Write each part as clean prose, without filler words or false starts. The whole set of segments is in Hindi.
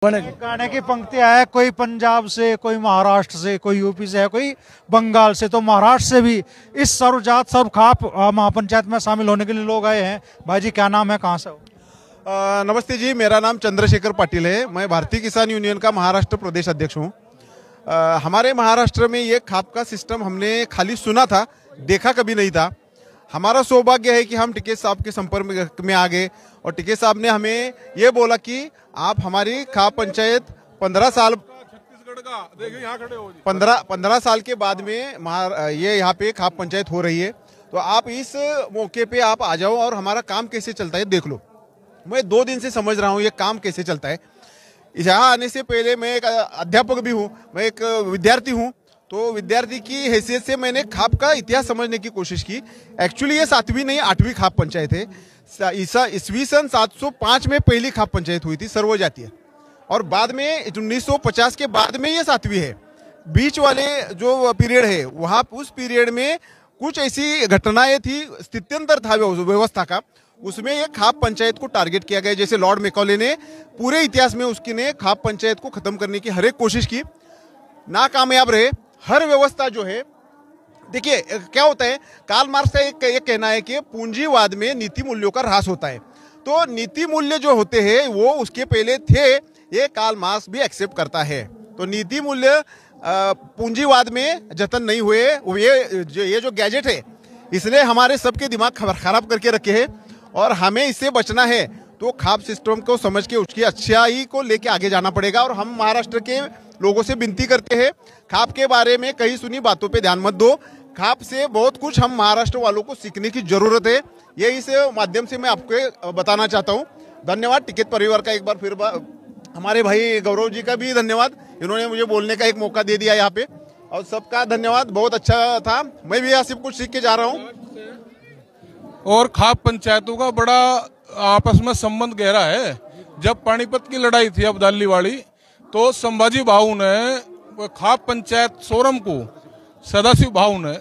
गाने की पंक्तियां है, कोई पंजाब से, कोई महाराष्ट्र से, कोई यूपी से है, कोई बंगाल से। तो महाराष्ट्र से भी इस सर्वजात सर्वखाप महापंचायत में शामिल होने के लिए लोग आए हैं। भाई जी क्या नाम है, कहाँ से हो? नमस्ते जी, मेरा नाम चंद्रशेखर पाटिल है। मैं भारतीय किसान यूनियन का महाराष्ट्र प्रदेश अध्यक्ष हूँ। हमारे महाराष्ट्र में ये खाप का सिस्टम हमने खाली सुना था, देखा कभी नहीं था। हमारा सौभाग्य है कि हम टिकैत साहब के संपर्क में आ गए और टिकैत साहब ने हमें ये बोला कि आप हमारी खाप पंचायत 15 साल छत्तीसगढ़ का देखिए यहाँ खड़े हो 15 साल के बाद में ये यहाँ पे खाप पंचायत हो रही है, तो आप इस मौके पे आप आ जाओ और हमारा काम कैसे चलता है देख लो। मैं 2 दिन से समझ रहा हूँ ये काम कैसे चलता है। यहाँ आने से पहले मैं एक अध्यापक भी हूँ, मैं एक विद्यार्थी हूँ, तो विद्यार्थी की हैसियत से मैंने खाप का इतिहास समझने की कोशिश की। एक्चुअली ये 7वीं नहीं 8वीं खाप पंचायत है। ईस्वी सन 705 में पहली खाप पंचायत हुई थी सर्वजातीय, और बाद में 1950 के बाद में ये 7वीं है। बीच वाले जो पीरियड है वहाँ उस पीरियड में कुछ ऐसी घटनाएं थी, स्थित्यंतर था व्यवस्था का, उसमें ये खाप पंचायत को टारगेट किया गया। जैसे लॉर्ड मैकॉले ने पूरे इतिहास में उसकी ने खाप पंचायत को खत्म करने की हर एक कोशिश की, नाकामयाब रहे। हर व्यवस्था जो है, देखिए क्या होता है, कार्ल मार्क्स का एक कहना है कि पूंजीवाद में नीति मूल्यों का ह्रास होता है। तो नीति मूल्य जो होते हैं वो उसके पहले थे, ये कार्ल मार्क्स भी एक्सेप्ट करता है। तो नीति मूल्य पूंजीवाद में जतन नहीं हुए। ये जो गैजेट है इसने हमारे सबके दिमाग खराब करके रखे हैं और हमें इससे बचना है। तो खाप सिस्टम को समझ के उसकी अच्छाई को लेके आगे जाना पड़ेगा। और हम महाराष्ट्र के लोगों से विनती करते हैं, खाप के बारे में कहीं सुनी बातों पे ध्यान मत दो। खाप से बहुत कुछ हम महाराष्ट्र वालों को सीखने की जरूरत है, ये इस माध्यम से मैं आपको बताना चाहता हूँ। धन्यवाद टिकैत परिवार का एक बार फिर, हमारे भाई गौरव जी का भी धन्यवाद, इन्होंने मुझे बोलने का एक मौका दे दिया यहाँ पे, और सबका धन्यवाद, बहुत अच्छा था। मैं भी यहाँ से कुछ सीख के जा रहा हूँ। और खाप पंचायतों का बड़ा आपस में संबंध गहरा है। जब पानीपत की लड़ाई थी अब्दाली वाली, तो संभाजी भाऊ ने खाप पंचायत सोरम को सदाशिव भाऊ ने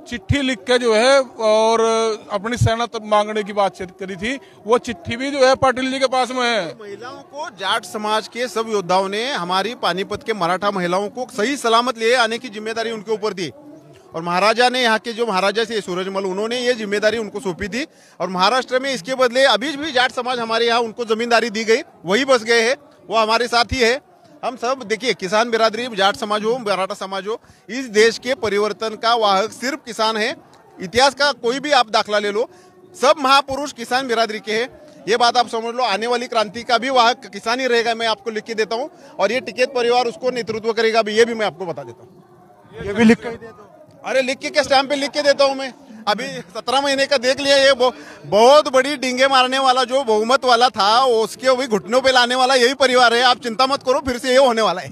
चिट्ठी लिख के जो है और अपनी सेना तक मांगने की बातचीत करी थी। वो चिट्ठी भी जो है पाटिल जी के पास में है। महिलाओं को, जाट समाज के सब योद्धाओं ने हमारी पानीपत के मराठा महिलाओं को सही सलामत ले आने की जिम्मेदारी उनके ऊपर दी, और महाराजा ने, यहाँ के जो महाराजा थे सूरजमल, उन्होंने ये जिम्मेदारी उनको सौंपी थी। और महाराष्ट्र में इसके बदले अभी भी जाट समाज हमारे यहाँ उनको जमींदारी दी गई, वही बस गए हैं, वो हमारे साथ ही है। हम सब देखिए, किसान बिरादरी, जाट समाज हो, मराठा समाज हो, इस देश के परिवर्तन का वाहक सिर्फ किसान है। इतिहास का कोई भी आप दाखला ले लो, सब महापुरुष किसान बिरादरी के हैं। ये बात आप समझ लो, आने वाली क्रांति का भी वाहक किसान ही रहेगा। मैं आपको लिख के देता हूँ, और ये टिकैत परिवार उसको नेतृत्व करेगा भी, ये भी मैं आपको बता देता हूँ। ये भी लिख के दे दो। अरे लिख के, स्टैम्प पे लिख के देता हूँ मैं। अभी 17 महीने का देख लिया, ये बहुत बड़ी डींगे मारने वाला जो बहुमत वाला था, उसके वही घुटनों पे लाने वाला यही परिवार है। आप चिंता मत करो, फिर से ये होने वाला है।